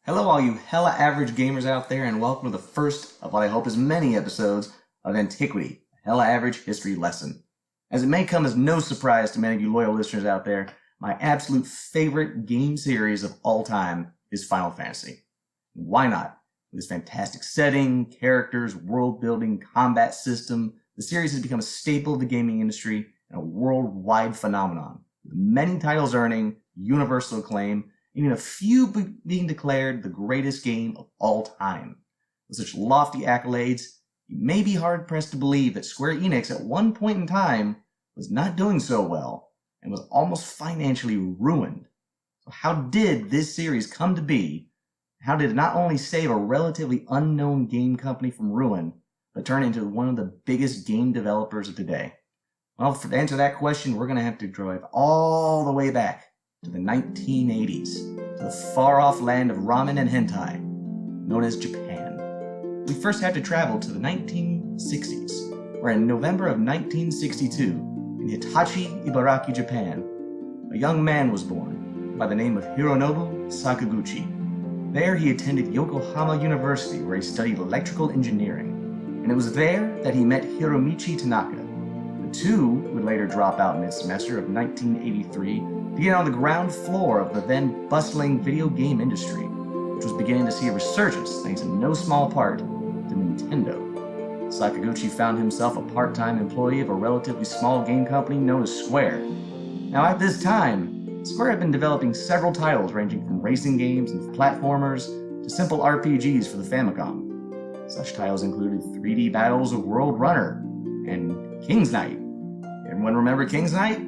Hello all you hella average gamers out there, and welcome to the first of what I hope is many episodes of Antiquity, a hella average history lesson. As it may come as no surprise to many of you loyal listeners out there, my absolute favorite game series of all time is Final Fantasy. Why not? With its fantastic setting, characters, world building, combat system, the series has become a staple of the gaming industry and a worldwide phenomenon, with many titles earning universal acclaim, even a few being declared the greatest game of all time. With such lofty accolades, you may be hard-pressed to believe that Square Enix at one point in time was not doing so well and was almost financially ruined. So how did this series come to be? How did it not only save a relatively unknown game company from ruin, but turn into one of the biggest game developers of today? Well, to answer that question, we're going to have to drive all the way back to the 1980s, to the far-off land of ramen and hentai, known as Japan. We first have to travel to the 1960s, where in November of 1962, in Hitachi, Ibaraki, Japan, a young man was born by the name of Hironobu Sakaguchi. There he attended Yokohama University, where he studied electrical engineering, and it was there that he met Hiromichi Tanaka. The two would later drop out mid-semester of 1983 to get on the ground floor of the then bustling video game industry, which was beginning to see a resurgence thanks in no small part to Nintendo. Sakaguchi found himself a part-time employee of a relatively small game company known as Square. Now at this time, Square had been developing several titles ranging from racing games and platformers to simple RPGs for the Famicom. Such titles included 3D Battles of World Runner and King's Knight. Everyone remember King's Knight?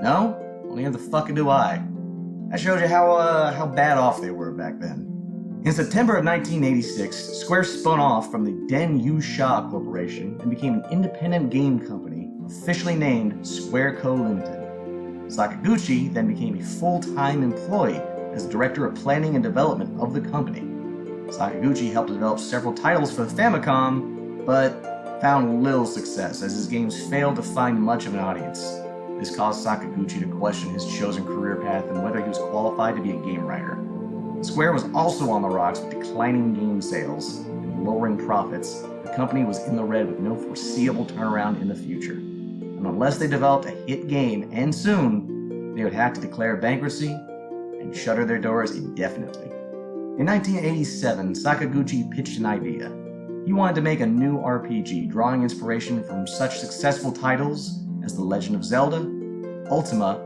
No? Well, neither the fuck do I. That shows you how bad off they were back then. In September of 1986, Square spun off from the Den Yu Sha Corporation and became an independent game company officially named Square Co. Limited. Sakaguchi then became a full-time employee as Director of Planning and Development of the company. Sakaguchi helped develop several titles for the Famicom, but found little success as his games failed to find much of an audience. This caused Sakaguchi to question his chosen career path and whether he was qualified to be a game writer. Square was also on the rocks with declining game sales and lowering profits. The company was in the red with no foreseeable turnaround in the future. And unless they developed a hit game, and soon, they would have to declare bankruptcy and shutter their doors indefinitely. In 1987, Sakaguchi pitched an idea. He wanted to make a new RPG, drawing inspiration from such successful titles as The Legend of Zelda, Ultima,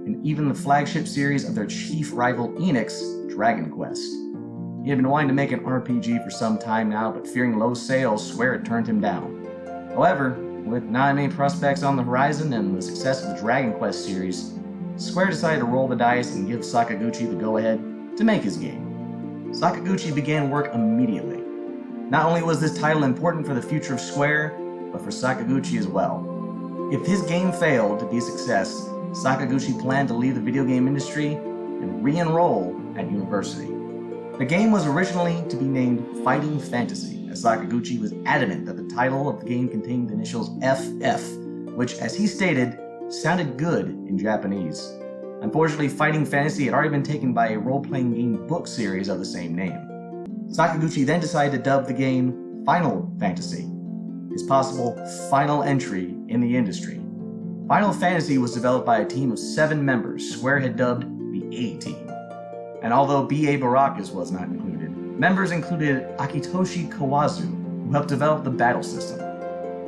and even the flagship series of their chief rival Enix, Dragon Quest. He had been wanting to make an RPG for some time now, but fearing low sales, Square had turned him down. However, with not many prospects on the horizon and the success of the Dragon Quest series, Square decided to roll the dice and give Sakaguchi the go-ahead to make his game. Sakaguchi began work immediately. Not only was this title important for the future of Square, but for Sakaguchi as well. If his game failed to be a success, Sakaguchi planned to leave the video game industry and re-enroll at university. The game was originally to be named Fighting Fantasy, as Sakaguchi was adamant that the title of the game contained the initials FF, which, as he stated, sounded good in Japanese. Unfortunately, Fighting Fantasy had already been taken by a role-playing game book series of the same name. Sakaguchi then decided to dub the game Final Fantasy, his possible final entry in the industry. Final Fantasy was developed by a team of 7 members Square had dubbed the A-Team. And although B.A. Baracus was not included, members included Akitoshi Kawazu, who helped develop the battle system.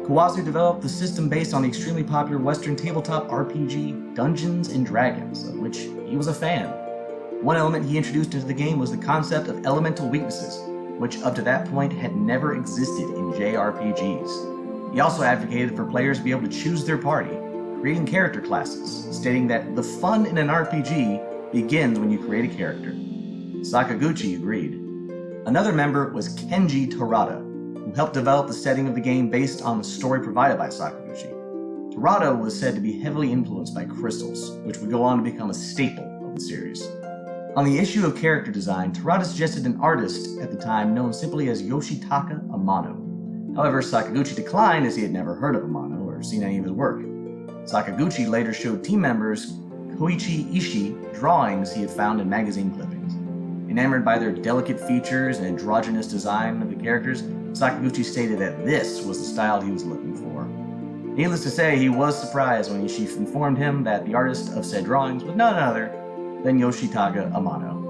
Kawazu developed the system based on the extremely popular Western tabletop RPG Dungeons & Dragons, of which he was a fan. One element he introduced into the game was the concept of elemental weaknesses, which up to that point had never existed in JRPGs. He also advocated for players to be able to choose their party, creating character classes, stating that the fun in an RPG begins when you create a character. Sakaguchi agreed. Another member was Kenji Terada, who helped develop the setting of the game based on the story provided by Sakaguchi. Terada was said to be heavily influenced by crystals, which would go on to become a staple of the series. On the issue of character design, Terada suggested an artist at the time known simply as Yoshitaka Amano. However, Sakaguchi declined as he had never heard of Amano or seen any of his work. Sakaguchi later showed team members Koichi Ishii drawings he had found in magazine clippings. Enamored by their delicate features and androgynous design of the characters, Sakaguchi stated that this was the style he was looking for. Needless to say, he was surprised when she informed him that the artist of said drawings was none other than Yoshitaka Amano.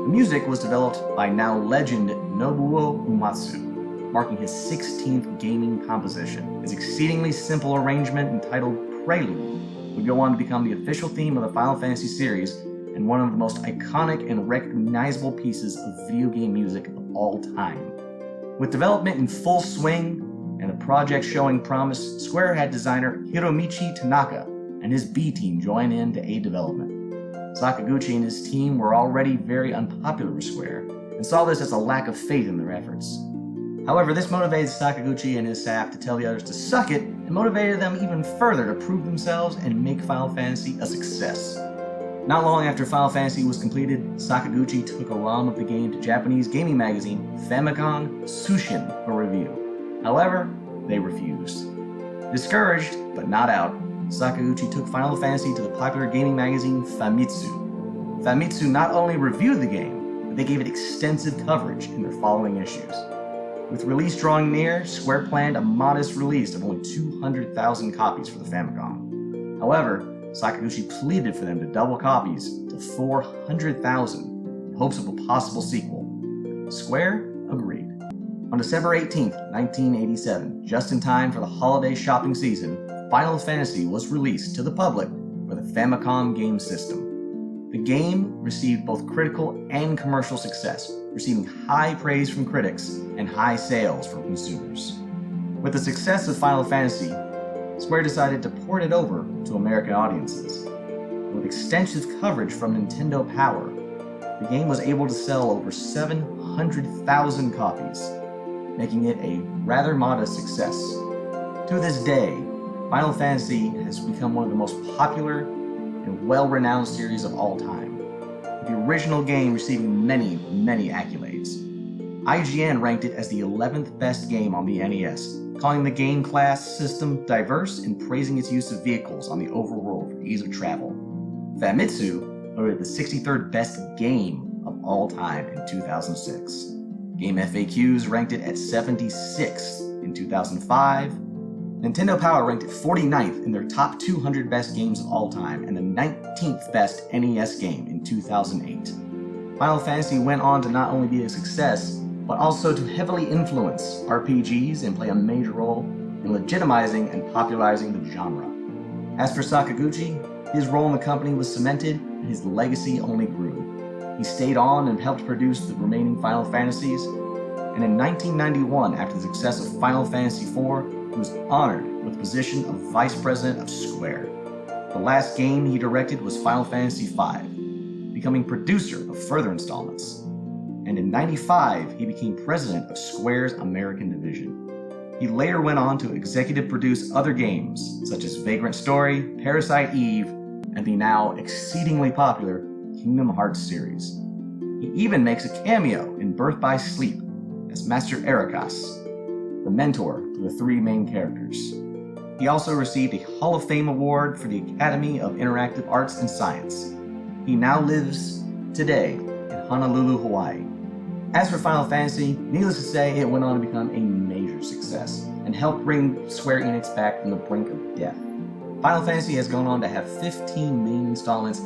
The music was developed by now legend Nobuo Uematsu, marking his 16th gaming composition. His exceedingly simple arrangement entitled Prelude would go on to become the official theme of the Final Fantasy series and one of the most iconic and recognizable pieces of video game music of all time. With development in full swing and a project showing promise, Square had designer Hiromichi Tanaka and his B team join in to aid development. Sakaguchi and his team were already very unpopular with Square and saw this as a lack of faith in their efforts. However, this motivated Sakaguchi and his staff to tell the others to suck it and motivated them even further to prove themselves and make Final Fantasy a success. Not long after Final Fantasy was completed, Sakaguchi took a ROM of the game to Japanese gaming magazine Famicom Tsushin for review. However, they refused. Discouraged, but not out, Sakaguchi took Final Fantasy to the popular gaming magazine Famitsu. Famitsu not only reviewed the game, but they gave it extensive coverage in their following issues. With release drawing near, Square planned a modest release of only 200,000 copies for the Famicom. However, Sakaguchi pleaded for them to double copies to 400,000 in hopes of a possible sequel. Square agreed. On December 18, 1987, just in time for the holiday shopping season, Final Fantasy was released to the public for the Famicom game system. The game received both critical and commercial success, receiving high praise from critics and high sales from consumers. With the success of Final Fantasy, Square decided to port it over to American audiences. With extensive coverage from Nintendo Power, the game was able to sell over 700,000 copies, making it a rather modest success. To this day, Final Fantasy has become one of the most popular and well-renowned series of all time, with the original game receiving many accolades. IGN ranked it as the 11th best game on the NES, calling the game class system diverse and praising its use of vehicles on the overworld for ease of travel. Famitsu voted the 63rd best game of all time in 2006. Game FAQs ranked it at 76th in 2005. Nintendo Power ranked it 49th in their top 200 best games of all time and the 19th best NES game in 2008. Final Fantasy went on to not only be a success, but also to heavily influence RPGs and play a major role in legitimizing and popularizing the genre. As for Sakaguchi, his role in the company was cemented and his legacy only grew. He stayed on and helped produce the remaining Final Fantasies, and in 1991, after the success of Final Fantasy IV, he was honored with the position of Vice President of Square. The last game he directed was Final Fantasy V, becoming producer of further installments. And in '95, he became president of Square's American division. He later went on to executive produce other games, such as Vagrant Story, Parasite Eve, and the now exceedingly popular Kingdom Hearts series. He even makes a cameo in Birth by Sleep as Master Erakas, the mentor to the three main characters. He also received a Hall of Fame award for the Academy of Interactive Arts and Science. He now lives today in Honolulu, Hawaii. As for Final Fantasy, needless to say, it went on to become a major success and helped bring Square Enix back from the brink of death. Final Fantasy has gone on to have 15 main installments,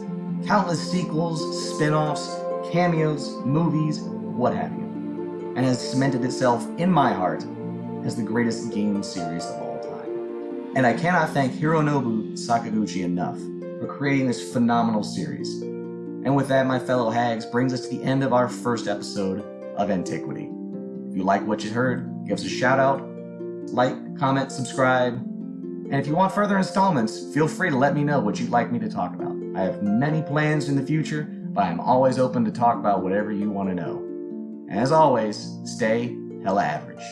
countless sequels, spin-offs, cameos, movies, what have you, and has cemented itself in my heart as the greatest game series of all time. And I cannot thank Hironobu Sakaguchi enough for creating this phenomenal series. And with that, my fellow hags, brings us to the end of our first episode of Antiquity. If you like what you heard, give us a shout out, like, comment, subscribe, and if you want further installments, feel free to let me know what you'd like me to talk about. I have many plans in the future, but I'm always open to talk about whatever you want to know. And as always, stay hella average.